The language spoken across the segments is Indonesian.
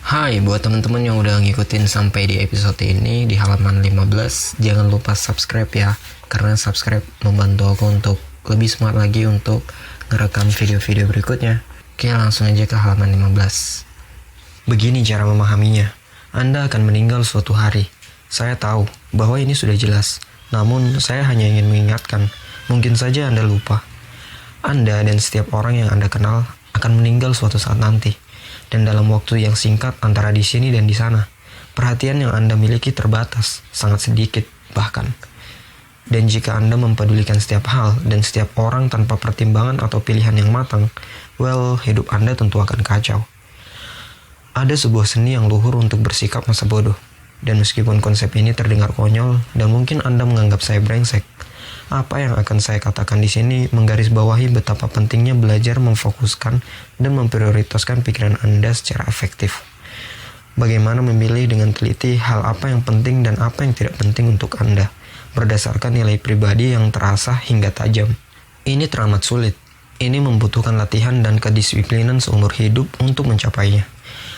Hai buat teman-teman yang udah ngikutin sampai di episode ini di halaman 15, jangan lupa subscribe ya, karena subscribe membantu aku untuk lebih semangat lagi untuk ngerekam video-video berikutnya. Oke, langsung aja ke halaman 15. Begini cara memahaminya. Anda akan meninggal suatu hari. Saya tahu bahwa ini sudah jelas, namun saya hanya ingin mengingatkan, mungkin saja Anda lupa. Anda dan setiap orang yang Anda kenal akan meninggal suatu saat nanti. Dan dalam waktu yang singkat antara di sini dan di sana, perhatian yang Anda miliki terbatas, sangat sedikit bahkan. Dan jika Anda mempedulikan setiap hal dan setiap orang tanpa pertimbangan atau pilihan yang matang, well, hidup Anda tentu akan kacau. Ada sebuah seni yang luhur untuk bersikap masa bodoh. Dan meskipun konsep ini terdengar konyol dan mungkin Anda menganggap saya brengsek, apa yang akan saya katakan di sini menggarisbawahi betapa pentingnya belajar memfokuskan dan memprioritaskan pikiran Anda secara efektif. Bagaimana memilih dengan teliti hal apa yang penting dan apa yang tidak penting untuk Anda, berdasarkan nilai pribadi yang terasa hingga tajam. Ini teramat sulit. Ini membutuhkan latihan dan kedisiplinan seumur hidup untuk mencapainya.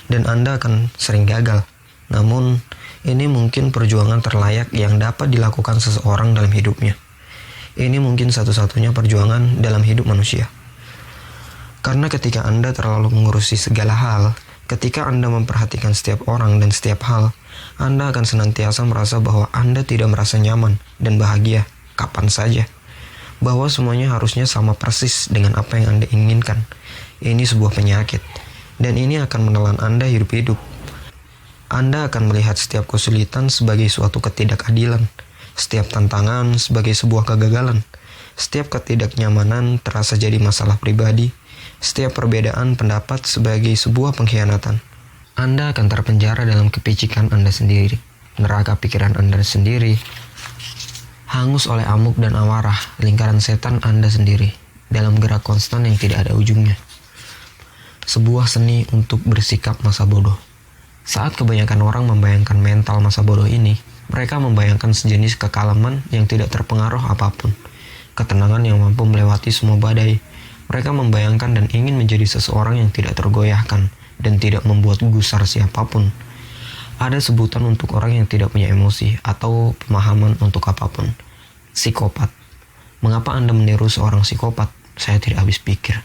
Dan Anda akan sering gagal. Namun, ini mungkin perjuangan terlayak yang dapat dilakukan seseorang dalam hidupnya. Ini mungkin satu-satunya perjuangan dalam hidup manusia. Karena ketika Anda terlalu mengurusi segala hal, ketika Anda memperhatikan setiap orang dan setiap hal, Anda akan senantiasa merasa bahwa Anda tidak merasa nyaman dan bahagia kapan saja. Bahwa semuanya harusnya sama persis dengan apa yang Anda inginkan. Ini sebuah penyakit, dan ini akan menelan Anda hidup-hidup. Anda akan melihat setiap kesulitan sebagai suatu ketidakadilan, setiap tantangan sebagai sebuah kegagalan, setiap ketidaknyamanan terasa jadi masalah pribadi, setiap perbedaan pendapat sebagai sebuah pengkhianatan. Anda akan terpenjara dalam kepicikan Anda sendiri, neraka pikiran Anda sendiri, hangus oleh amuk dan amarah, lingkaran setan Anda sendiri, dalam gerak konstan yang tidak ada ujungnya. Sebuah seni untuk bersikap masa bodoh. Saat kebanyakan orang membayangkan mental masa bodoh ini, mereka membayangkan sejenis kekalaman yang tidak terpengaruh apapun, ketenangan yang mampu melewati semua badai. Mereka membayangkan dan ingin menjadi seseorang yang tidak tergoyahkan dan tidak membuat gusar siapapun. Ada sebutan untuk orang yang tidak punya emosi atau pemahaman untuk apapun. Psikopat. Mengapa Anda meniru seorang psikopat? Saya tidak habis pikir.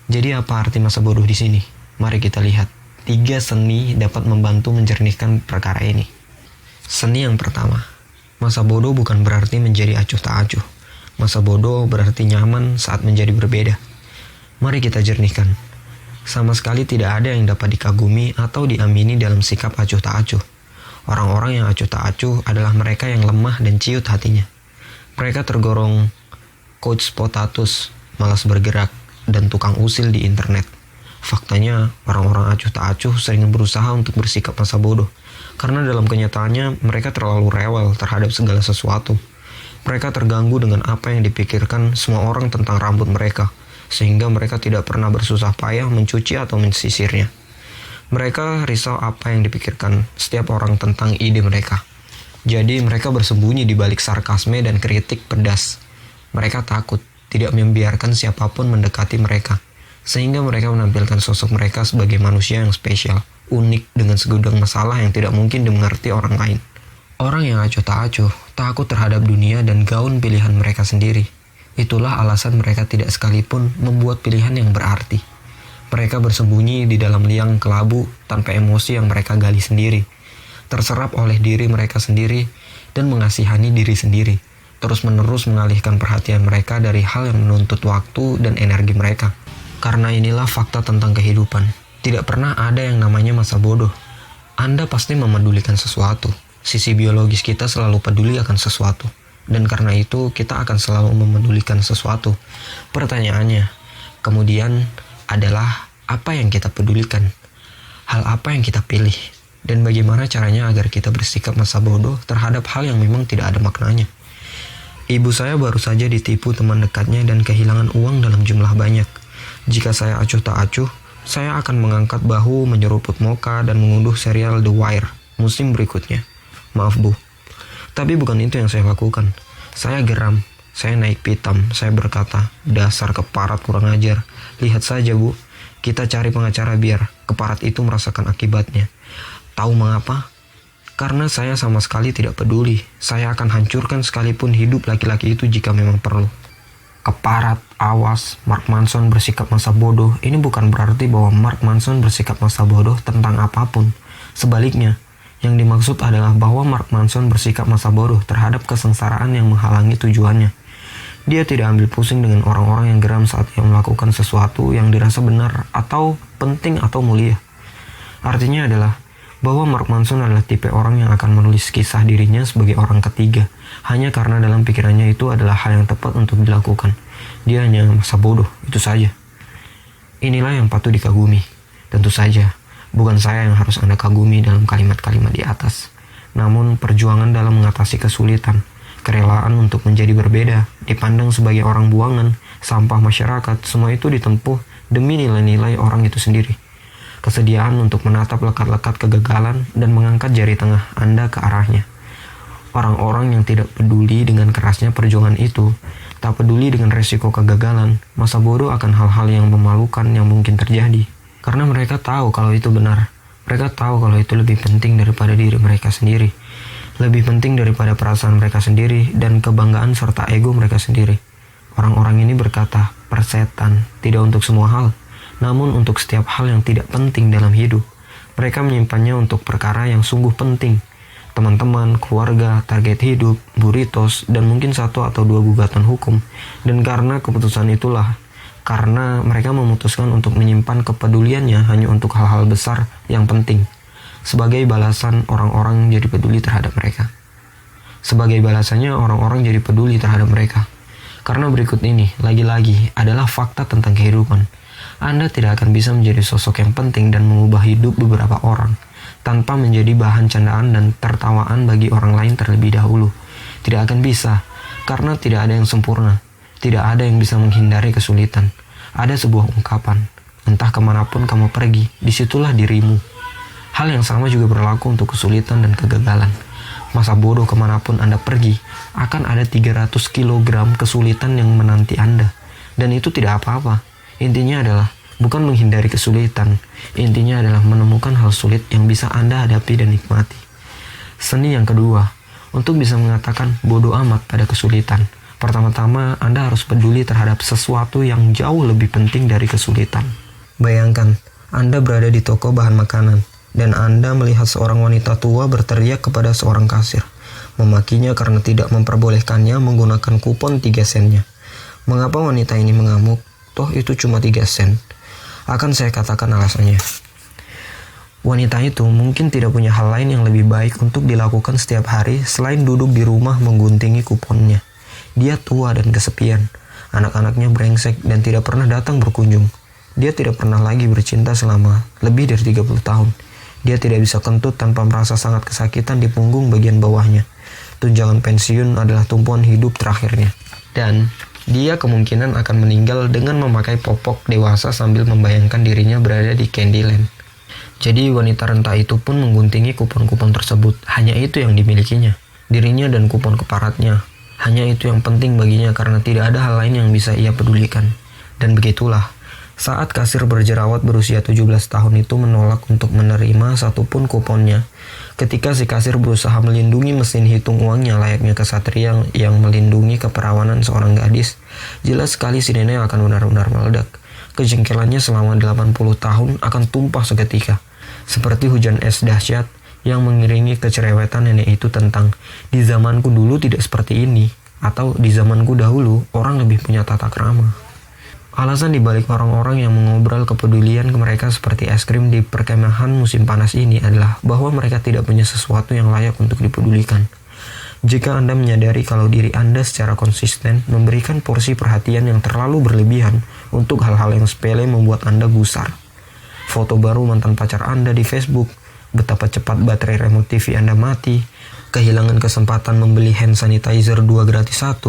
Jadi apa arti masa bodoh di sini? Mari kita lihat. 3 seni dapat membantu menjernihkan perkara ini. Seni yang pertama, masa bodoh bukan berarti menjadi acuh tak acuh. Masa bodoh berarti nyaman saat menjadi berbeda. Mari kita jernihkan. Sama sekali tidak ada yang dapat dikagumi atau diamini dalam sikap acuh tak acuh. Orang-orang yang acuh tak acuh adalah mereka yang lemah dan ciut hatinya. Mereka tergolong couch potatoes, malas bergerak, dan tukang usil di internet. Faktanya, orang-orang acuh tak acuh sering berusaha untuk bersikap masa bodoh. Karena dalam kenyataannya, mereka terlalu rewel terhadap segala sesuatu. Mereka terganggu dengan apa yang dipikirkan semua orang tentang rambut mereka, sehingga mereka tidak pernah bersusah payah mencuci atau mensisirnya. Mereka risau apa yang dipikirkan setiap orang tentang ide mereka. Jadi mereka bersembunyi di balik sarkasme dan kritik pedas. Mereka takut tidak membiarkan siapapun mendekati mereka, sehingga mereka menampilkan sosok mereka sebagai manusia yang spesial, unik dengan segudang masalah yang tidak mungkin dimengerti orang lain. Orang yang acuh tak acuh, takut terhadap dunia dan gaun pilihan mereka sendiri. Itulah alasan mereka tidak sekalipun membuat pilihan yang berarti. Mereka bersembunyi di dalam liang kelabu tanpa emosi yang mereka gali sendiri, terserap oleh diri mereka sendiri dan mengasihani diri sendiri, terus-menerus mengalihkan perhatian mereka dari hal yang menuntut waktu dan energi mereka. Karena inilah fakta tentang kehidupan. Tidak pernah ada yang namanya masa bodoh. Anda pasti memedulikan sesuatu. Sisi biologis kita selalu peduli akan sesuatu. Dan karena itu kita akan selalu memedulikan sesuatu. Pertanyaannya, kemudian adalah apa yang kita pedulikan? Hal apa yang kita pilih? Dan bagaimana caranya agar kita bersikap masa bodoh terhadap hal yang memang tidak ada maknanya? Ibu saya baru saja ditipu teman dekatnya dan kehilangan uang dalam jumlah banyak. Jika saya acuh tak acuh, saya akan mengangkat bahu, menyeruput mocha, dan mengunduh serial The Wire musim berikutnya. Maaf Bu. Tapi bukan itu yang saya lakukan. Saya geram, saya naik pitam, saya berkata, dasar keparat kurang ajar. Lihat saja Bu, Kita cari pengacara biar keparat itu merasakan akibatnya. Tahu mengapa? Karena saya sama sekali tidak peduli. Saya akan hancurkan sekalipun hidup laki-laki itu jika memang perlu. Keparat, awas, Mark Manson bersikap masa bodoh. Ini bukan berarti bahwa Mark Manson bersikap masa bodoh tentang apapun. Sebaliknya, yang dimaksud adalah bahwa Mark Manson bersikap masa bodoh terhadap kesengsaraan yang menghalangi tujuannya. Dia tidak ambil pusing dengan orang-orang yang geram saat ia melakukan sesuatu yang dirasa benar atau penting atau mulia. Artinya adalah bahwa Mark Manson adalah tipe orang yang akan menulis kisah dirinya sebagai orang ketiga hanya karena dalam pikirannya itu adalah hal yang tepat untuk dilakukan. Dia hanya masa bodoh, itu saja. Inilah yang patut dikagumi. Tentu saja, bukan saya yang harus Anda kagumi dalam kalimat-kalimat di atas, namun perjuangan dalam mengatasi kesulitan, kerelaan untuk menjadi berbeda, dipandang sebagai orang buangan, sampah masyarakat, semua itu ditempuh demi nilai-nilai orang itu sendiri. Kesediaan untuk menatap lekat-lekat kegagalan dan mengangkat jari tengah Anda ke arahnya. Orang-orang yang tidak peduli dengan kerasnya perjuangan itu, tak peduli dengan resiko kegagalan, masa bodoh akan hal-hal yang memalukan yang mungkin terjadi. Karena mereka tahu kalau itu benar. Mereka tahu kalau itu lebih penting daripada diri mereka sendiri. Lebih penting daripada perasaan mereka sendiri dan kebanggaan serta ego mereka sendiri. Orang-orang ini berkata, persetan, tidak untuk semua hal, namun untuk setiap hal yang tidak penting dalam hidup. Mereka menyimpannya untuk perkara yang sungguh penting. Teman-teman, keluarga, target hidup, burritos, dan mungkin 1 atau 2 gugatan hukum. Dan karena keputusan itulah, karena mereka memutuskan untuk menyimpan kepeduliannya hanya untuk hal-hal besar yang penting. Sebagai balasan orang-orang jadi peduli terhadap mereka. Sebagai balasannya orang-orang jadi peduli terhadap mereka. Karena berikut ini, lagi-lagi, adalah fakta tentang kehidupan. Anda tidak akan bisa menjadi sosok yang penting dan mengubah hidup beberapa orang tanpa menjadi bahan candaan dan tertawaan bagi orang lain terlebih dahulu. Tidak akan bisa, karena tidak ada yang sempurna. Tidak ada yang bisa menghindari kesulitan. Ada sebuah ungkapan, entah kemanapun kamu pergi, disitulah dirimu. Hal yang sama juga berlaku untuk kesulitan dan kegagalan. Masa bodoh kemanapun Anda pergi, akan ada 300 kg kesulitan yang menanti Anda. Dan itu tidak apa-apa. Intinya adalah bukan menghindari kesulitan. Intinya adalah menemukan hal sulit yang bisa Anda hadapi dan nikmati. Seni yang kedua, untuk bisa mengatakan bodoh amat pada kesulitan. Pertama-tama, Anda harus peduli terhadap sesuatu yang jauh lebih penting dari kesulitan. Bayangkan, Anda berada di toko bahan makanan, dan Anda melihat seorang wanita tua berteriak kepada seorang kasir, memakinya karena tidak memperbolehkannya menggunakan kupon 3 sennya. Mengapa wanita ini mengamuk? Toh itu cuma 3 sen. Akan saya katakan alasannya. Wanita itu mungkin tidak punya hal lain yang lebih baik untuk dilakukan setiap hari selain duduk di rumah mengguntingi kuponnya. Dia tua dan kesepian. Anak-anaknya brengsek dan tidak pernah datang berkunjung. Dia tidak pernah lagi bercinta selama lebih dari 30 tahun. Dia tidak bisa kentut tanpa merasa sangat kesakitan di punggung bagian bawahnya. Tunjangan pensiun adalah tumpuan hidup terakhirnya. Dan dia kemungkinan akan meninggal dengan memakai popok dewasa sambil membayangkan dirinya berada di Candyland. Jadi wanita renta itu pun mengguntingi kupon-kupon tersebut. Hanya itu yang dimilikinya. Dirinya dan kupon keparatnya. Hanya itu yang penting baginya karena tidak ada hal lain yang bisa ia pedulikan. Dan begitulah, saat kasir berjerawat berusia 17 tahun itu menolak untuk menerima satupun kuponnya, ketika si kasir berusaha melindungi mesin hitung uangnya layaknya kesatria yang melindungi keperawanan seorang gadis, jelas sekali si nenek akan benar-benar meledak. Kejengkelannya selama 80 tahun akan tumpah seketika, seperti hujan es dahsyat yang mengiringi kecerewetan nenek itu tentang di zamanku dulu tidak seperti ini, atau di zamanku dahulu orang lebih punya tata krama. Alasan dibalik orang-orang yang mengobrol kepedulian ke mereka seperti es krim di perkemahan musim panas ini adalah bahwa mereka tidak punya sesuatu yang layak untuk dipedulikan. Jika Anda menyadari kalau diri Anda secara konsisten memberikan porsi perhatian yang terlalu berlebihan untuk hal-hal yang sepele membuat Anda gusar. Foto baru mantan pacar Anda di Facebook, betapa cepat baterai remote TV Anda mati, kehilangan kesempatan membeli hand sanitizer 2 gratis 1,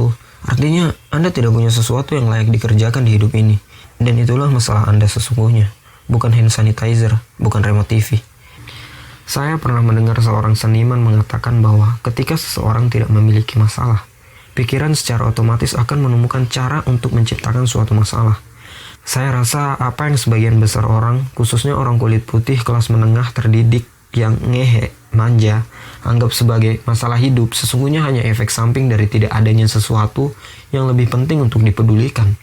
artinya, Anda tidak punya sesuatu yang layak dikerjakan di hidup ini. Dan itulah masalah Anda sesungguhnya. Bukan hand sanitizer, bukan remote TV. Saya pernah mendengar seorang seniman mengatakan bahwa ketika seseorang tidak memiliki masalah, pikiran secara otomatis akan menemukan cara untuk menciptakan suatu masalah. Saya rasa apa yang sebagian besar orang, khususnya orang kulit putih kelas menengah terdidik yang ngehe, manja, anggap sebagai masalah hidup, sesungguhnya hanya efek samping dari tidak adanya sesuatu yang lebih penting untuk dipedulikan.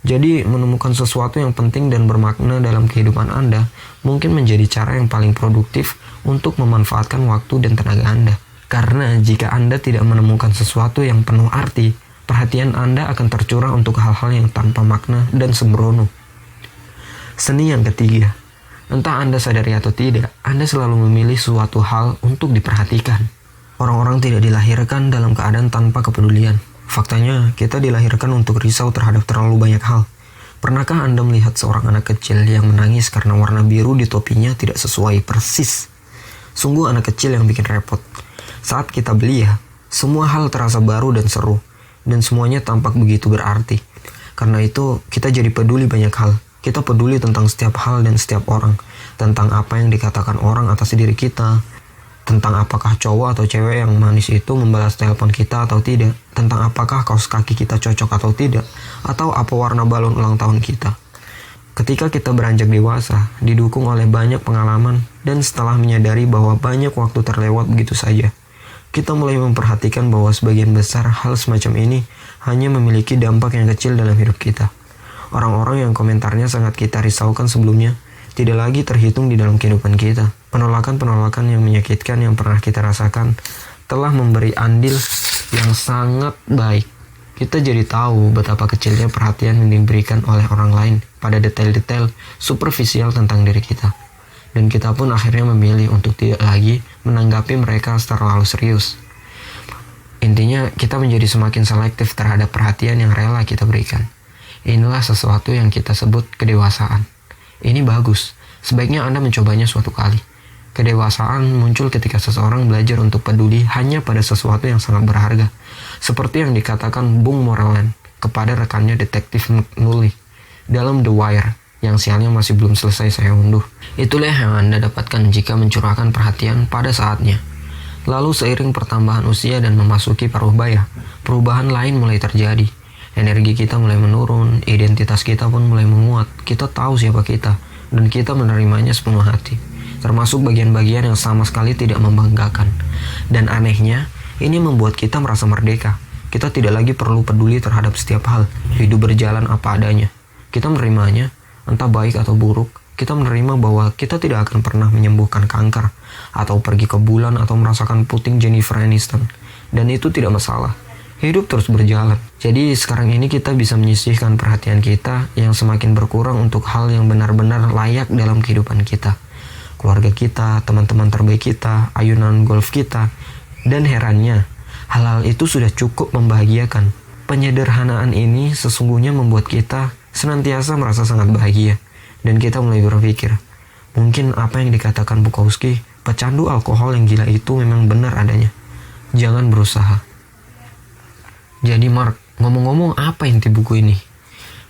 Jadi, menemukan sesuatu yang penting dan bermakna dalam kehidupan Anda mungkin menjadi cara yang paling produktif untuk memanfaatkan waktu dan tenaga Anda. Karena jika Anda tidak menemukan sesuatu yang penuh arti, perhatian Anda akan tercurah untuk hal-hal yang tanpa makna dan sembrono. Seni yang ketiga. Entah Anda sadari atau tidak, Anda selalu memilih suatu hal untuk diperhatikan. Orang-orang tidak dilahirkan dalam keadaan tanpa kepedulian. Faktanya, kita dilahirkan untuk risau terhadap terlalu banyak hal. Pernahkah Anda melihat seorang anak kecil yang menangis karena warna biru di topinya tidak sesuai persis? Sungguh anak kecil yang bikin repot. Saat kita belia, semua hal terasa baru dan seru. Dan semuanya tampak begitu berarti. Karena itu, kita jadi peduli banyak hal. Kita peduli tentang setiap hal dan setiap orang. Tentang apa yang dikatakan orang atas diri kita. Tentang apakah cowok atau cewek yang manis itu membalas telepon kita atau tidak. Tentang apakah kaos kaki kita cocok atau tidak. Atau apa warna balon ulang tahun kita. Ketika kita beranjak dewasa, didukung oleh banyak pengalaman, dan setelah menyadari bahwa banyak waktu terlewat begitu saja, kita mulai memperhatikan bahwa sebagian besar hal semacam ini hanya memiliki dampak yang kecil dalam hidup kita. Orang-orang yang komentarnya sangat kita risaukan sebelumnya tidak lagi terhitung di dalam kehidupan kita. Penolakan-penolakan yang menyakitkan yang pernah kita rasakan telah memberi andil yang sangat baik. Kita jadi tahu betapa kecilnya perhatian yang diberikan oleh orang lain pada detail-detail superficial tentang diri kita. Dan kita pun akhirnya memilih untuk tidak lagi menanggapi mereka terlalu serius. Intinya, kita menjadi semakin selektif terhadap perhatian yang rela kita berikan. Inilah sesuatu yang kita sebut kedewasaan. Ini bagus, sebaiknya Anda mencobanya suatu kali. Kedewasaan muncul ketika seseorang belajar untuk peduli hanya pada sesuatu yang sangat berharga. Seperti yang dikatakan Bung Moreland kepada rekannya detektif McNulty dalam The Wire, yang sialnya masih belum selesai saya unduh. Itulah yang Anda dapatkan jika mencurahkan perhatian pada saatnya. Lalu seiring pertambahan usia dan memasuki paruh baya, perubahan lain mulai terjadi. Energi kita mulai menurun, identitas kita pun mulai menguat. Kita tahu siapa kita, dan kita menerimanya sepenuh hati. Termasuk bagian-bagian yang sama sekali tidak membanggakan. Dan anehnya, ini membuat kita merasa merdeka. Kita tidak lagi perlu peduli terhadap setiap hal. Hidup berjalan apa adanya. Kita menerimanya, entah baik atau buruk. Kita menerima bahwa kita tidak akan pernah menyembuhkan kanker, atau pergi ke bulan, atau merasakan puting Jennifer Aniston. Dan itu tidak masalah. Hidup terus berjalan. Jadi sekarang ini kita bisa menyisihkan perhatian kita yang semakin berkurang untuk hal yang benar-benar layak dalam kehidupan kita. Keluarga kita, teman-teman terbaik kita, ayunan golf kita. Dan herannya, hal-hal itu sudah cukup membahagiakan. Penyederhanaan ini sesungguhnya membuat kita senantiasa merasa sangat bahagia. Dan kita mulai berpikir, mungkin apa yang dikatakan Bukowski, pecandu alkohol yang gila itu memang benar adanya. Jangan berusaha. Jadi Mark, ngomong-ngomong apa inti buku ini?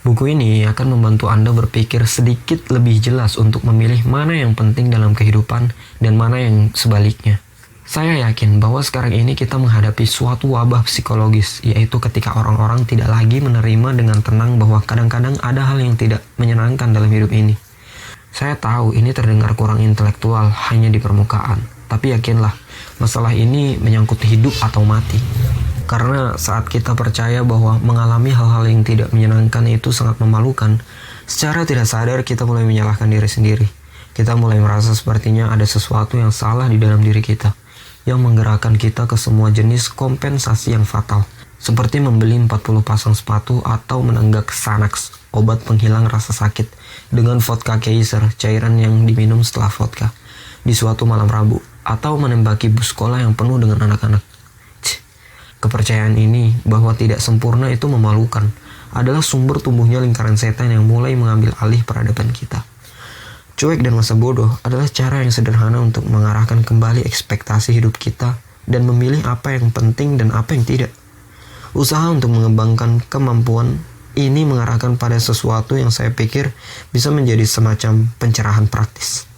Buku ini akan membantu Anda berpikir sedikit lebih jelas untuk memilih mana yang penting dalam kehidupan dan mana yang sebaliknya. Saya yakin bahwa sekarang ini kita menghadapi suatu wabah psikologis, yaitu ketika orang-orang tidak lagi menerima dengan tenang bahwa kadang-kadang ada hal yang tidak menyenangkan dalam hidup ini. Saya tahu ini terdengar kurang intelektual hanya di permukaan, tapi yakinlah, masalah ini menyangkut hidup atau mati. Karena saat kita percaya bahwa mengalami hal-hal yang tidak menyenangkan itu sangat memalukan, secara tidak sadar kita mulai menyalahkan diri sendiri. Kita mulai merasa sepertinya ada sesuatu yang salah di dalam diri kita, yang menggerakkan kita ke semua jenis kompensasi yang fatal. Seperti membeli 40 pasang sepatu atau menenggak Xanax, obat penghilang rasa sakit, dengan vodka Kaiser, cairan yang diminum setelah vodka, di suatu malam Rabu, atau menembaki bus sekolah yang penuh dengan anak-anak. Kepercayaan ini bahwa tidak sempurna itu memalukan adalah sumber tumbuhnya lingkaran setan yang mulai mengambil alih peradaban kita. Cuek dan masa bodoh adalah cara yang sederhana untuk mengarahkan kembali ekspektasi hidup kita dan memilih apa yang penting dan apa yang tidak. Usaha untuk mengembangkan kemampuan ini mengarahkan pada sesuatu yang saya pikir bisa menjadi semacam pencerahan praktis.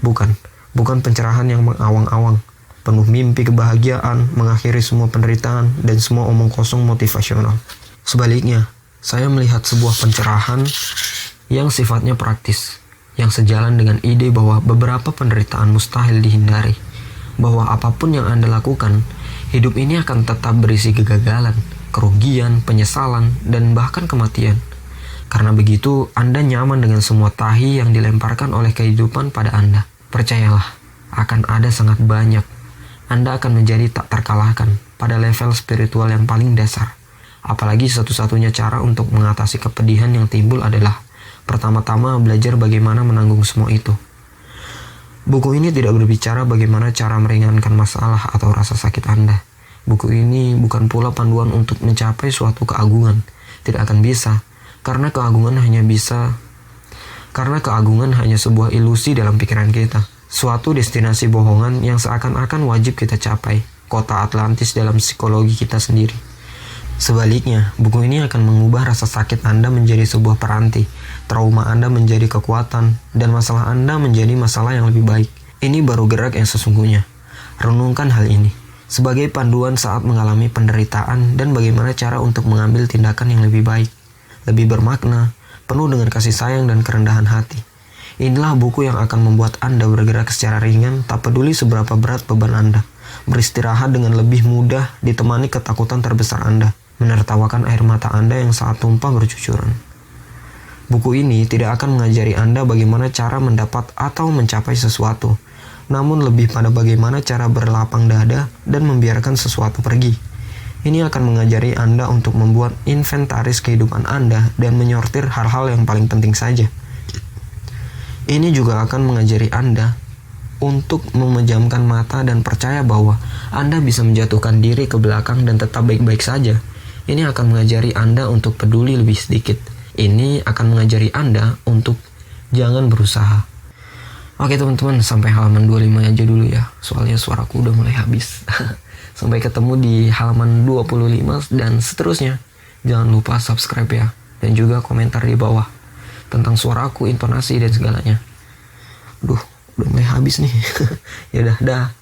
Bukan pencerahan yang mengawang-awang, penuh mimpi kebahagiaan, mengakhiri semua penderitaan, dan semua omong kosong motivasional. Sebaliknya, saya melihat sebuah pencerahan yang sifatnya praktis, yang sejalan dengan ide bahwa beberapa penderitaan mustahil dihindari, bahwa apapun yang Anda lakukan, hidup ini akan tetap berisi kegagalan, kerugian, penyesalan, dan bahkan kematian. Karena begitu, Anda nyaman dengan semua tahi yang dilemparkan oleh kehidupan pada Anda. Percayalah, akan ada sangat banyak. Anda akan menjadi tak terkalahkan pada level spiritual yang paling dasar. Apalagi satu-satunya cara untuk mengatasi kepedihan yang timbul adalah pertama-tama belajar bagaimana menanggung semua itu. Buku ini tidak berbicara bagaimana cara meringankan masalah atau rasa sakit Anda. Buku ini bukan pula panduan untuk mencapai suatu keagungan. Tidak akan bisa. Karena keagungan hanya sebuah ilusi dalam pikiran kita. Suatu destinasi bohongan yang seakan-akan wajib kita capai. Kota Atlantis dalam psikologi kita sendiri. Sebaliknya, buku ini akan mengubah rasa sakit Anda menjadi sebuah peranti, trauma Anda menjadi kekuatan, dan masalah Anda menjadi masalah yang lebih baik. Ini baru gerak yang sesungguhnya. Renungkan hal ini sebagai panduan saat mengalami penderitaan dan bagaimana cara untuk mengambil tindakan yang lebih baik, lebih bermakna, penuh dengan kasih sayang dan kerendahan hati. Inilah buku yang akan membuat Anda bergerak secara ringan, tak peduli seberapa berat beban Anda, beristirahat dengan lebih mudah ditemani ketakutan terbesar Anda, menertawakan air mata Anda yang saat tumpah bercucuran. Buku ini tidak akan mengajari Anda bagaimana cara mendapat atau mencapai sesuatu, namun lebih pada bagaimana cara berlapang dada dan membiarkan sesuatu pergi. Ini akan mengajari Anda untuk membuat inventaris kehidupan Anda dan menyortir hal-hal yang paling penting saja. Ini juga akan mengajari Anda untuk memejamkan mata dan percaya bahwa Anda bisa menjatuhkan diri ke belakang dan tetap baik-baik saja. Ini akan mengajari Anda untuk peduli lebih sedikit. Ini akan mengajari Anda untuk jangan berusaha. Oke teman-teman, sampai halaman 25 aja dulu ya. Soalnya suaraku udah mulai habis. Sampai ketemu di halaman 25 dan seterusnya. Jangan lupa subscribe ya. Dan juga komentar di bawah tentang suaraku, intonasi, dan segalanya. Udah mulai habis nih. Yaudah, dah.